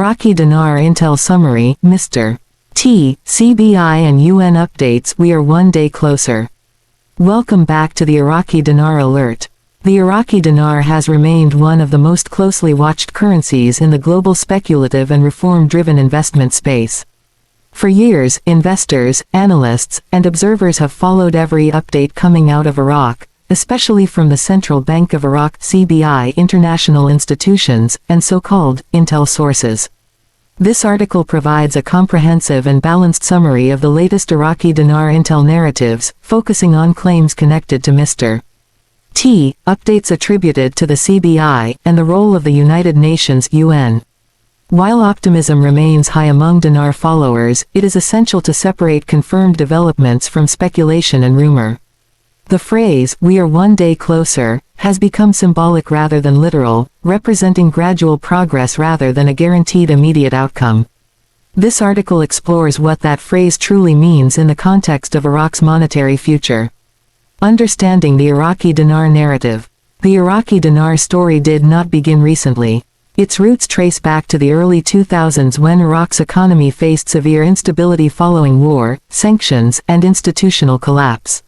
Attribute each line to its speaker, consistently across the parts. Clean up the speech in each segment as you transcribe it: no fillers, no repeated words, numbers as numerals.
Speaker 1: Iraqi Dinar Intel Summary, Mr. T, CBI and UN Updates. We are one day closer. Welcome back to the Iraqi Dinar Alert. The Iraqi dinar has remained one of the most closely watched currencies in the global speculative and reform-driven investment space. For years, investors, analysts, and observers have followed every update coming out of Iraq, especially from the Central Bank of Iraq, CBI, international institutions, and so-called intel sources. This article provides a comprehensive and balanced summary of the latest Iraqi dinar intel narratives, focusing on claims connected to Mr. T, updates attributed to the CBI, and the role of the United Nations (UN). While optimism remains high among dinar followers, it is essential to separate confirmed developments from speculation and rumor. The phrase, "we are one day closer," has become symbolic rather than literal, representing gradual progress rather than a guaranteed immediate outcome. This article explores what that phrase truly means in the context of Iraq's monetary future. Understanding the Iraqi dinar narrative. The Iraqi dinar story did not begin recently. Its roots trace back to the early 2000s when Iraq's economy faced severe instability following war, sanctions, and institutional collapse.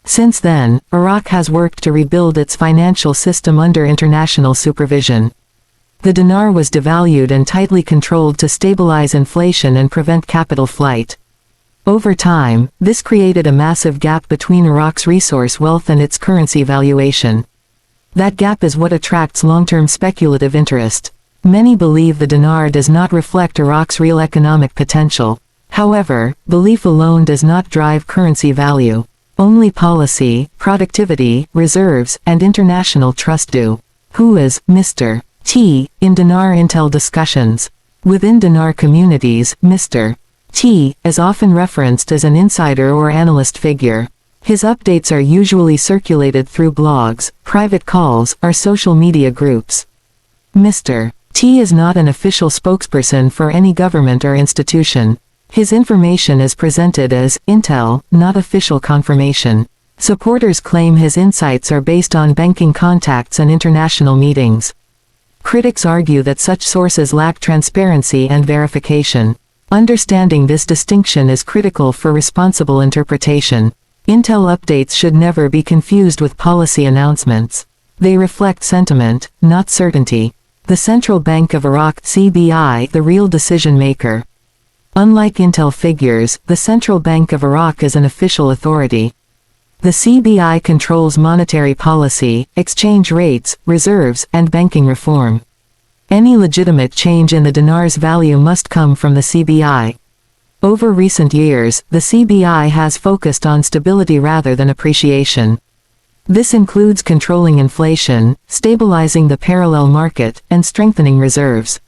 Speaker 1: Since then, Iraq has worked to rebuild its financial system under international supervision. The dinar was devalued and tightly controlled to stabilize inflation and prevent capital flight. Over time, this created a massive gap between Iraq's resource wealth and its currency valuation. That gap is what attracts long-term speculative interest. Many believe the dinar does not reflect Iraq's real economic potential. However, belief alone does not drive currency value. Only policy, productivity, reserves, and international trust do. Who is Mr. T in dinar intel discussions? Within dinar communities, Mr. T is often referenced as an insider or analyst figure. His updates are usually circulated through blogs, private calls, or social media groups. Mr. T is not an official spokesperson for any government or institution. His information is presented as intel, not official confirmation. Supporters claim his insights are based on banking contacts and international meetings. Critics argue that such sources lack transparency and verification. Understanding this distinction is critical for responsible interpretation. Intel updates should never be confused with policy announcements. They reflect sentiment, not certainty. The Central Bank of Iraq, CBI, the real decision maker. Unlike intel figures, the Central Bank of Iraq is an official authority. The CBI controls monetary policy, exchange rates, reserves, and banking reform. Any legitimate change in the dinar's value must come from the CBI. Over recent years, the CBI has focused on stability rather than appreciation. This includes controlling inflation, stabilizing the parallel market, and strengthening reserves.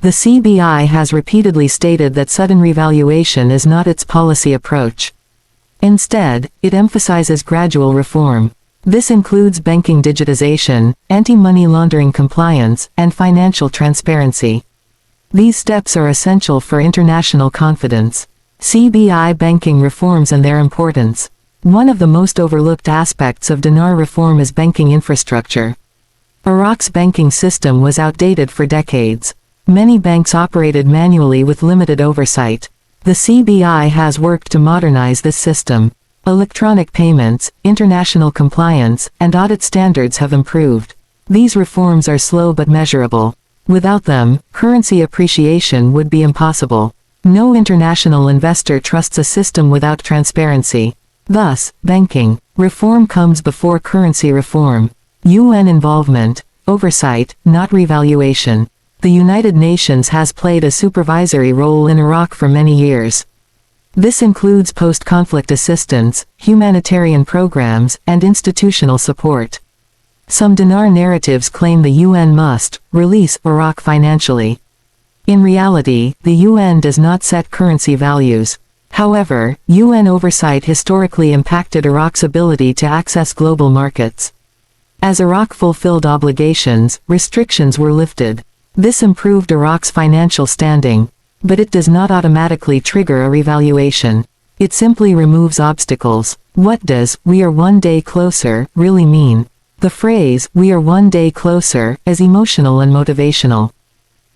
Speaker 1: The CBI has repeatedly stated that sudden revaluation is not its policy approach. Instead, it emphasizes gradual reform. This includes banking digitization, anti-money laundering compliance, and financial transparency. These steps are essential for international confidence. CBI banking reforms and their importance. One of the most overlooked aspects of dinar reform is banking infrastructure. Iraq's banking system was outdated for decades. Many banks operated manually with limited oversight. The CBI has worked to modernize this system. Electronic payments, international compliance, and audit standards have improved. These reforms are slow but measurable. Without them, currency appreciation would be impossible. No international investor trusts a system without transparency. Thus, banking reform comes before currency reform. UN involvement, oversight, not revaluation. The United Nations has played a supervisory role in Iraq for many years. This includes post-conflict assistance, humanitarian programs, and institutional support. Some dinar narratives claim the UN must release Iraq financially. In reality, the UN does not set currency values. However, UN oversight historically impacted Iraq's ability to access global markets. As Iraq fulfilled obligations, restrictions were lifted. This improved Iraq's financial standing. But it does not automatically trigger a revaluation. It simply removes obstacles. What does "we are one day closer" really mean? The phrase "we are one day closer" is emotional and motivational.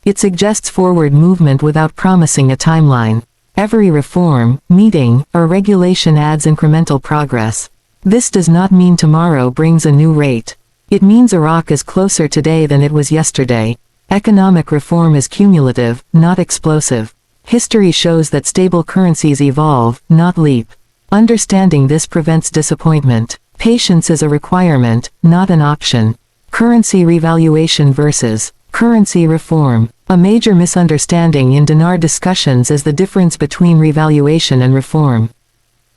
Speaker 1: It suggests forward movement without promising a timeline. Every reform, meeting, or regulation adds incremental progress. This does not mean tomorrow brings a new rate. It means Iraq is closer today than it was yesterday. Economic reform is cumulative, not explosive. History shows that stable currencies evolve, not leap. Understanding this prevents disappointment. Patience is a requirement, not an option. Currency revaluation versus currency reform. A major misunderstanding in dinar discussions is the difference between revaluation and reform.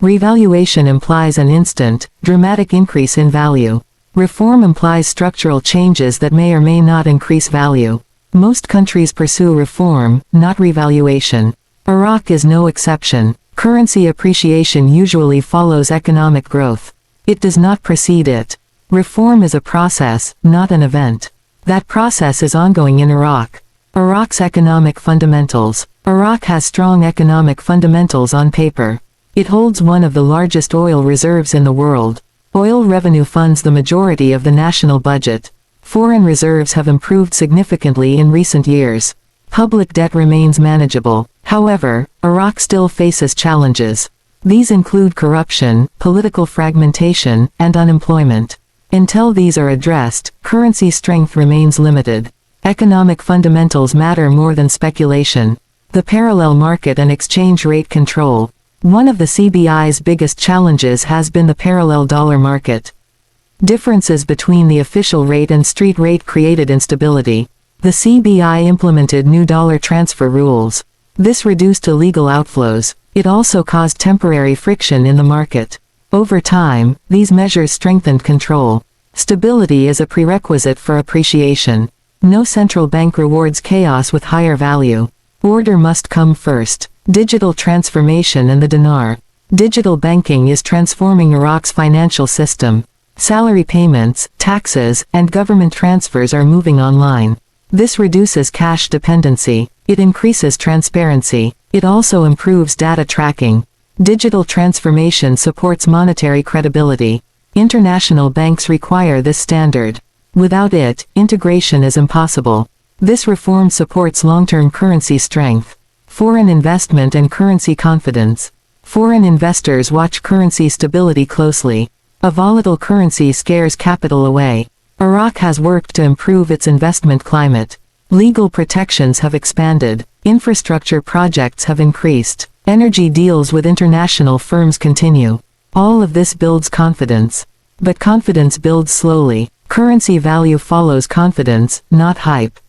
Speaker 1: Revaluation implies an instant, dramatic increase in value. Reform implies structural changes that may or may not increase value. Most countries pursue reform, not revaluation. Iraq is no exception. Currency appreciation usually follows economic growth. It does not precede it. Reform is a process, not an event. That process is ongoing in Iraq. Iraq's economic fundamentals. Iraq has strong economic fundamentals on paper. It holds one of the largest oil reserves in the world. Oil revenue funds the majority of the national budget. Foreign reserves have improved significantly in recent years. Public debt remains manageable. However, Iraq still faces challenges. These include corruption, political fragmentation, and unemployment. Until these are addressed, currency strength remains limited. Economic fundamentals matter more than speculation. The parallel market and exchange rate control. One of the CBI's biggest challenges has been the parallel dollar market. Differences between the official rate and street rate created instability. The CBI implemented new dollar transfer rules. This reduced illegal outflows. It also caused temporary friction in the market. Over time, these measures strengthened control. Stability is a prerequisite for appreciation. No central bank rewards chaos with higher value. Order must come first. Digital transformation and the dinar. Digital banking is transforming Iraq's financial system. Salary payments, taxes, and government transfers are moving online. This reduces cash dependency. It increases transparency. It also improves data tracking. Digital transformation supports monetary credibility. International banks require this standard. Without it, integration is impossible. This reform supports long-term currency strength. Foreign investment and currency confidence. Foreign investors watch currency stability closely. A volatile currency scares capital away. Iraq has worked to improve its investment climate. Legal protections have expanded. Infrastructure projects have increased. Energy deals with international firms continue. All of this builds confidence. But confidence builds slowly. Currency value follows confidence, not hype.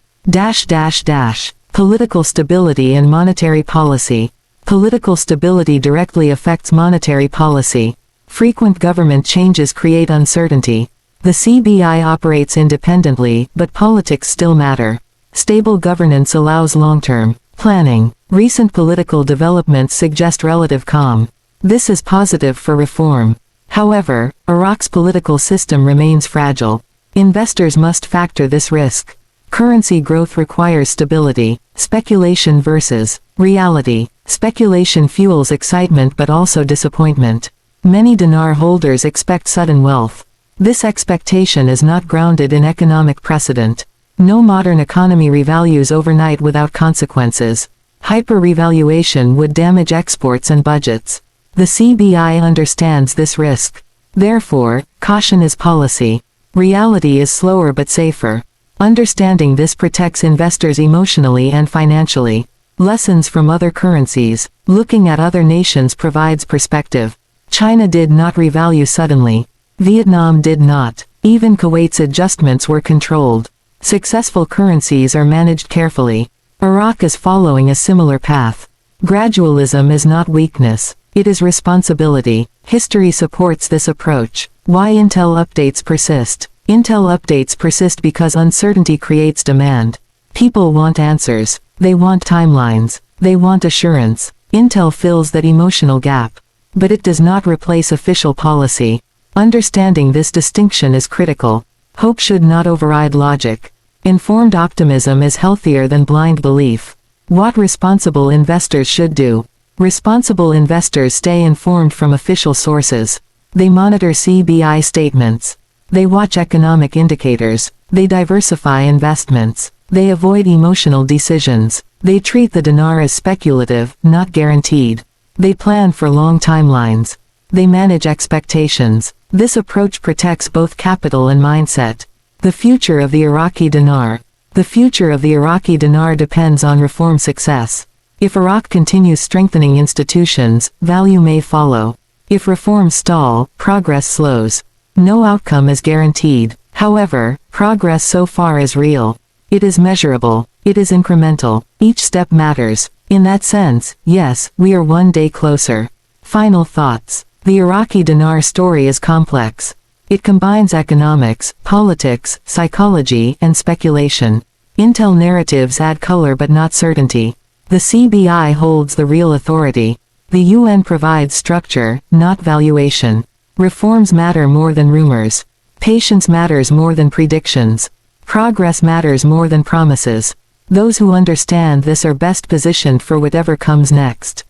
Speaker 1: Political stability and monetary policy. Political stability directly affects monetary policy. Frequent government changes create uncertainty. The CBI operates independently, but politics still matter. Stable governance allows long-term planning. Recent political developments suggest relative calm. This is positive for reform. However, Iraq's political system remains fragile. Investors must factor this risk. Currency growth requires stability. Speculation versus reality. Speculation fuels excitement but also disappointment. Many dinar holders expect sudden wealth. This expectation is not grounded in economic precedent. No modern economy revalues overnight without consequences. Hyper-revaluation would damage exports and budgets. The CBI understands this risk. Therefore, caution is policy. Reality is slower but safer. Understanding this protects investors emotionally and financially. Lessons from other currencies. Looking at other nations provides perspective. China did not revalue suddenly. Vietnam did not. Even Kuwait's adjustments were controlled. Successful currencies are managed carefully. Iraq is following a similar path. Gradualism is not weakness. It is responsibility. History supports this approach. Why Intel updates persist? Intel updates persist because uncertainty creates demand. People want answers. They want timelines. They want assurance. Intel fills that emotional gap. But it does not replace official policy. Understanding this distinction is critical. Hope should not override logic. Informed optimism is healthier than blind belief. What responsible investors should do. Responsible investors stay informed from official sources. They monitor CBI statements. They watch economic indicators. They diversify investments. They avoid emotional decisions. They treat the dinar as speculative, not guaranteed. They plan for long timelines. They manage expectations. This approach protects both capital and mindset. The future of the Iraqi dinar. The future of the Iraqi dinar depends on reform success. If Iraq continues strengthening institutions, value may follow. If reforms stall, progress slows. No outcome is guaranteed. However, progress so far is real. It is measurable. It is incremental. Each step matters. In that sense, yes, we are one day closer. Final thoughts. The Iraqi dinar story is complex. It combines economics, politics, psychology, and speculation. Intel narratives add color but not certainty. The CBI holds the real authority. The UN provides structure, not valuation. Reforms matter more than rumors. Patience matters more than predictions. Progress matters more than promises. Those who understand this are best positioned for whatever comes next.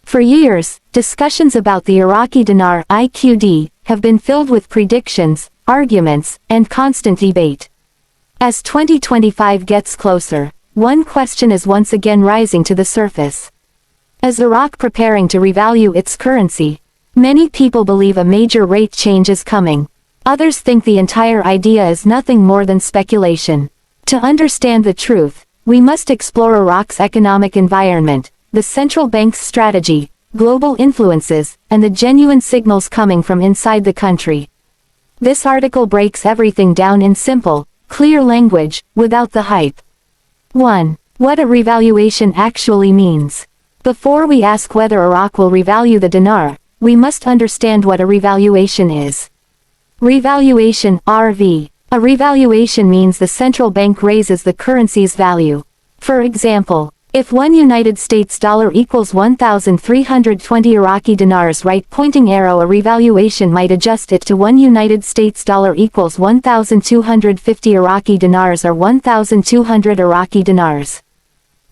Speaker 2: For years, discussions about the Iraqi dinar (IQD) have been filled with predictions, arguments, and constant debate. As 2025 gets closer, one question is once again rising to the surface. Is Iraq preparing to revalue its currency? Many people believe a major rate change is coming. Others think the entire idea is nothing more than speculation. To understand the truth, we must explore Iraq's economic environment, the central bank's strategy, global influences, and the genuine signals coming from inside the country. This article breaks everything down in simple, clear language, without the hype. 1. What a revaluation actually means. Before we ask whether Iraq will revalue the dinar, we must understand what a revaluation is. Revaluation, RV. A revaluation means the central bank raises the currency's value. For example, if one United States dollar equals 1,320 Iraqi dinars, right pointing arrow, a revaluation might adjust it to one United States dollar equals 1,250 Iraqi dinars or 1,200 Iraqi dinars.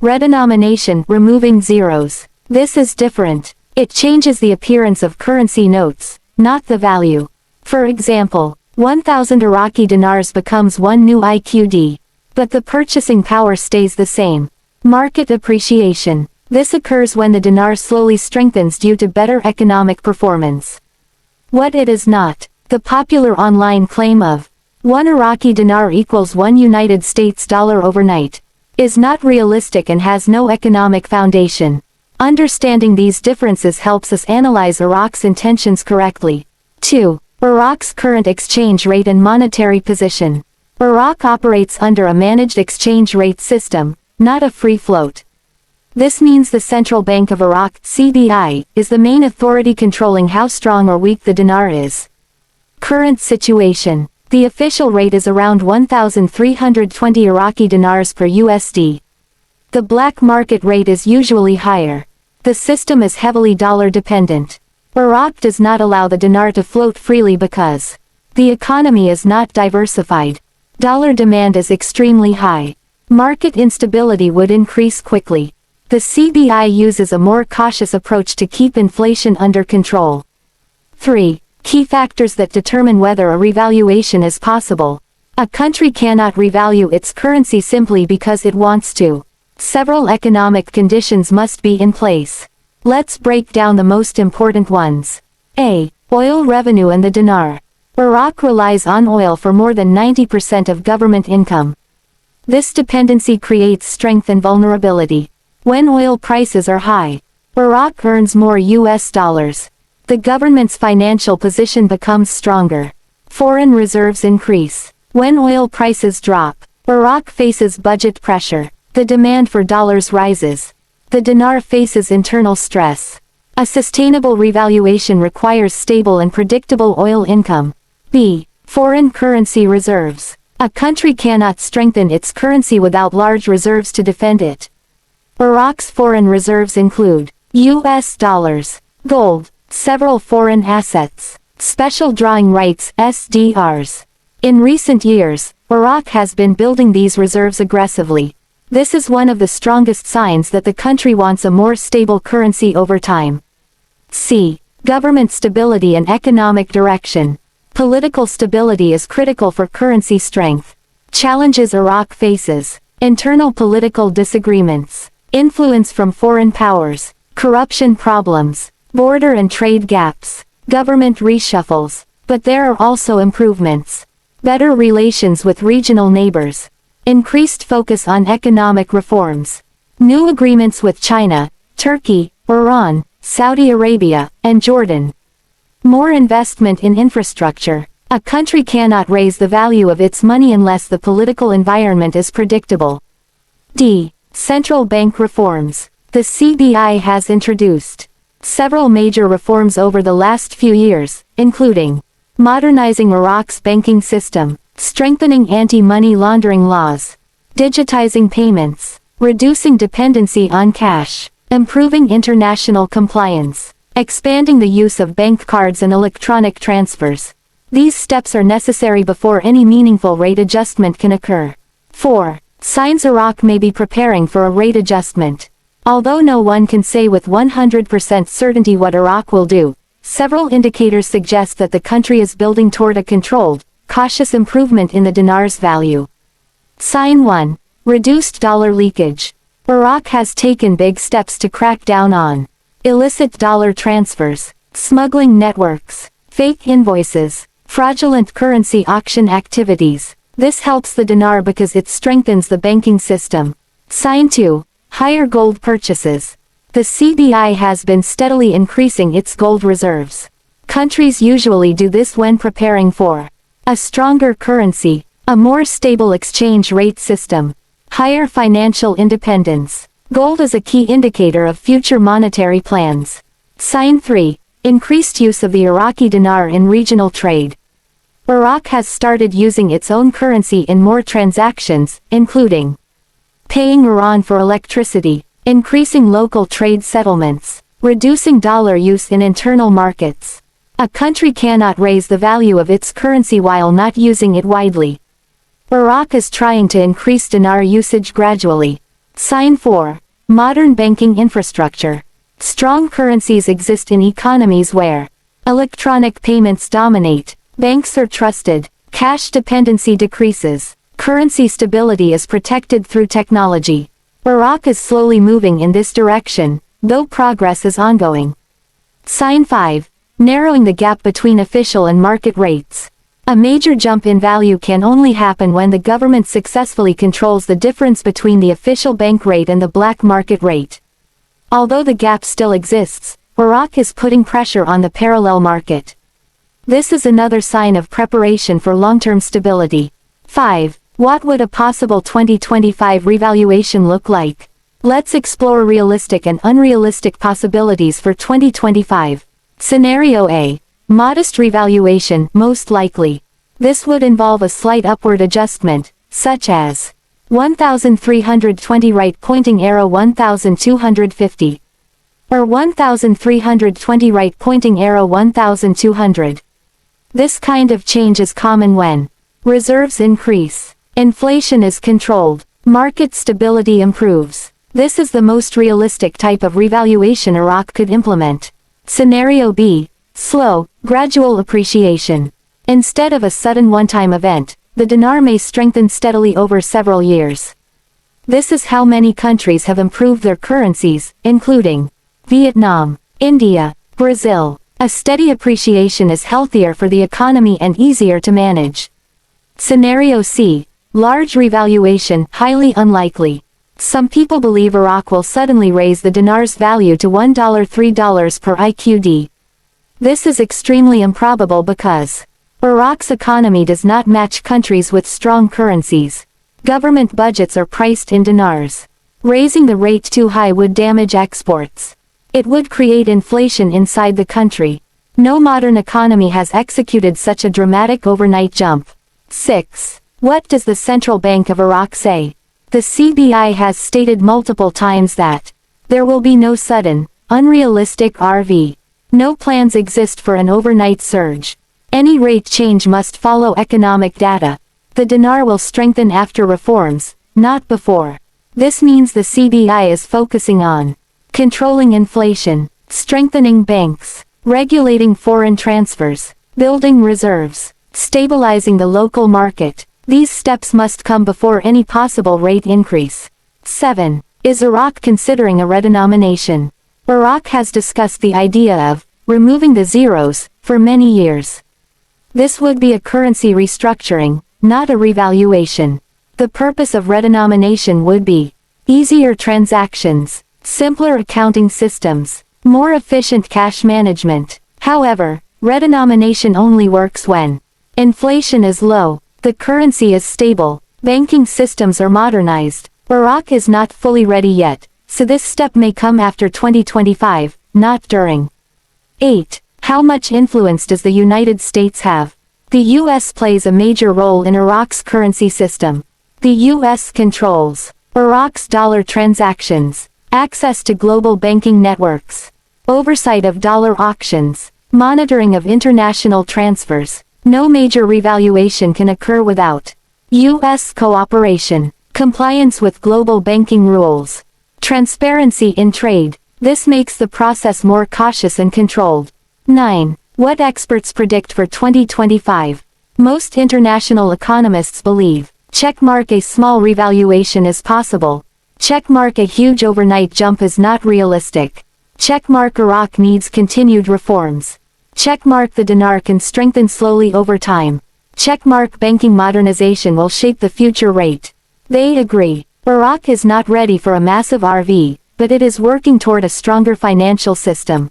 Speaker 2: Redenomination, removing zeros. This is different. It changes the appearance of currency notes, not the value. For example, 1,000 Iraqi dinars becomes one new IQD. But the purchasing power stays the same. Market appreciation. This occurs when the dinar slowly strengthens due to better economic performance. What it is not. The popular online claim of 1 Iraqi dinar equals 1 United States dollar overnight is not realistic and has no economic foundation. Understanding these differences helps us analyze Iraq's intentions correctly. 2. Iraq's current exchange rate and monetary position. Iraq operates under a managed exchange rate system, not a free float. This means the Central Bank of Iraq, CBI, is the main authority controlling how strong or weak the dinar is. Current situation. The official rate is around 1,320 Iraqi dinars per USD. The black market rate is usually higher. The system is heavily dollar dependent. Iraq does not allow the dinar to float freely because the economy is not diversified. Dollar demand is extremely high. Market instability would increase quickly. The CBI uses a more cautious approach to keep inflation under control. 3. Key factors that determine whether a revaluation is possible. A country cannot revalue its currency simply because it wants to. Several economic conditions must be in place. Let's break down the most important ones. A. Oil revenue and the dinar. Iraq relies on oil for more than 90% of government income. This dependency creates strength and vulnerability. When oil prices are high, Iraq earns more US dollars. The government's financial position becomes stronger. Foreign reserves increase. When oil prices drop, Iraq faces budget pressure. The demand for dollars rises. The dinar faces internal stress. A sustainable revaluation requires stable and predictable oil income. B. Foreign currency reserves. A country cannot strengthen its currency without large reserves to defend it. Iraq's foreign reserves include US dollars, gold, several foreign assets, special drawing rights (SDRs). In recent years, Iraq has been building these reserves aggressively. This is one of the strongest signs that the country wants a more stable currency over time. C. Government stability and economic direction. Political stability is critical for currency strength. Challenges Iraq faces. Internal political disagreements. Influence from foreign powers. Corruption problems. Border and trade gaps. Government reshuffles. But there are also improvements. Better relations with regional neighbors. Increased focus on economic reforms. New agreements with China, Turkey, Iran, Saudi Arabia, and Jordan. More investment in infrastructure. A country cannot raise the value of its money unless the political environment is predictable. D. Central bank reforms. The CBI has introduced several major reforms over the last few years, including modernizing Iraq's banking system, strengthening anti-money laundering laws, digitizing payments, reducing dependency on cash, improving international compliance, expanding the use of bank cards and electronic transfers. These steps are necessary before any meaningful rate adjustment can occur. 4. Signs Iraq may be preparing for a rate adjustment. Although no one can say with 100% certainty what Iraq will do, several indicators suggest that the country is building toward a controlled, cautious improvement in the dinar's value. Sign 1. Reduced dollar leakage. Iraq has taken big steps to crack down on illicit dollar transfers, smuggling networks, fake invoices, fraudulent currency auction activities. This helps the dinar because it strengthens the banking system. Sign 2. Higher gold purchases. The CBI has been steadily increasing its gold reserves. Countries usually do this when preparing for a stronger currency, a more stable exchange rate system, higher financial independence. Gold is a key indicator of future monetary plans. Sign 3. Increased use of the Iraqi dinar in regional trade. Iraq has started using its own currency in more transactions, including paying Iran for electricity, increasing local trade settlements, reducing dollar use in internal markets. A country cannot raise the value of its currency while not using it widely. Iraq is trying to increase dinar usage gradually. Sign 4. Modern banking infrastructure. Strong currencies exist in economies where electronic payments dominate, banks are trusted, cash dependency decreases, currency stability is protected through technology. Iraq is slowly moving in this direction, though progress is ongoing. Sign 5. Narrowing the gap between official and market rates. A major jump in value can only happen when the government successfully controls the difference between the official bank rate and the black market rate. Although the gap still exists, Iraq is putting pressure on the parallel market. This is another sign of preparation for long-term stability. 5. What would a possible 2025 revaluation look like? Let's explore realistic and unrealistic possibilities for 2025. Scenario A. Modest revaluation, most likely. This would involve a slight upward adjustment, such as 1,320 right pointing arrow 1,250. Or 1,320 right pointing arrow 1,200. This kind of change is common when reserves increase, inflation is controlled, market stability improves. This is the most realistic type of revaluation Iraq could implement. Scenario B. Slow, gradual appreciation. Instead of a sudden one-time event, the dinar may strengthen steadily over several years. This is how many countries have improved their currencies, including Vietnam, India, Brazil. A steady appreciation is healthier for the economy and easier to manage. Scenario C. Large revaluation, highly unlikely. Some people believe Iraq will suddenly raise the dinar's value to $1 $3 per IQD. This is extremely improbable because Iraq's economy does not match countries with strong currencies. Government budgets are priced in dinars. Raising the rate too high would damage exports. It would create inflation inside the country. No modern economy has executed such a dramatic overnight jump. 6. What does the Central Bank of Iraq say? The CBI has stated multiple times that there will be no sudden, unrealistic RV. No plans exist for an overnight surge. Any rate change must follow economic data. The dinar will strengthen after reforms, not before. This means the CBI is focusing on controlling inflation, strengthening banks, regulating foreign transfers, building reserves, stabilizing the local market. These steps must come before any possible rate increase. 7. Is Iraq considering a redenomination? Iraq has discussed the idea of removing the zeros for many years. This would be a currency restructuring, not a revaluation. The purpose of redenomination would be easier transactions, simpler accounting systems, more efficient cash management. However, redenomination only works when inflation is low, the currency is stable, banking systems are modernized. Iraq is not fully ready yet, so this step may come after 2025, not during. 8. How much influence does the United States have? The U.S. plays a major role in Iraq's currency system. The U.S. controls Iraq's dollar transactions, access to global banking networks, oversight of dollar auctions, monitoring of international transfers. No major revaluation can occur without U.S. cooperation, compliance with global banking rules, transparency in trade. This makes the process more cautious and controlled. 9. What experts predict for 2025? Most international economists believe a small revaluation is possible. A huge overnight jump is not realistic. Iraq needs continued reforms. The dinar can strengthen slowly over time. Banking modernization will shape the future rate. They agree. Iraq is not ready for a massive RV, but it is working toward a stronger financial system.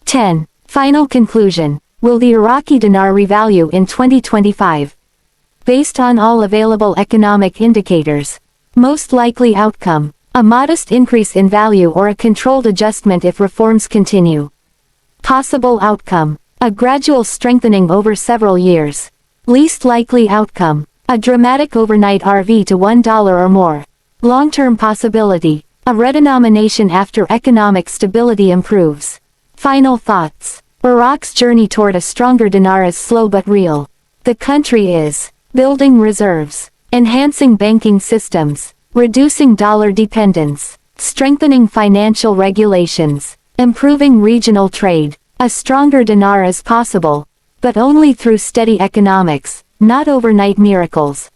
Speaker 2: 10. Final conclusion. Will the Iraqi dinar revalue in 2025? Based on all available economic indicators, most likely outcome, a modest increase in value or a controlled adjustment if reforms continue. Possible outcome, a gradual strengthening over several years. Least likely outcome, a dramatic overnight RV to $1 or more. Long-term possibility, a redenomination after economic stability improves. Final thoughts. Iraq's journey toward a stronger dinar is slow but real. The country is building reserves, enhancing banking systems, reducing dollar dependence, strengthening financial regulations, improving regional trade. A stronger dinar is possible, but only through steady economics, not overnight miracles.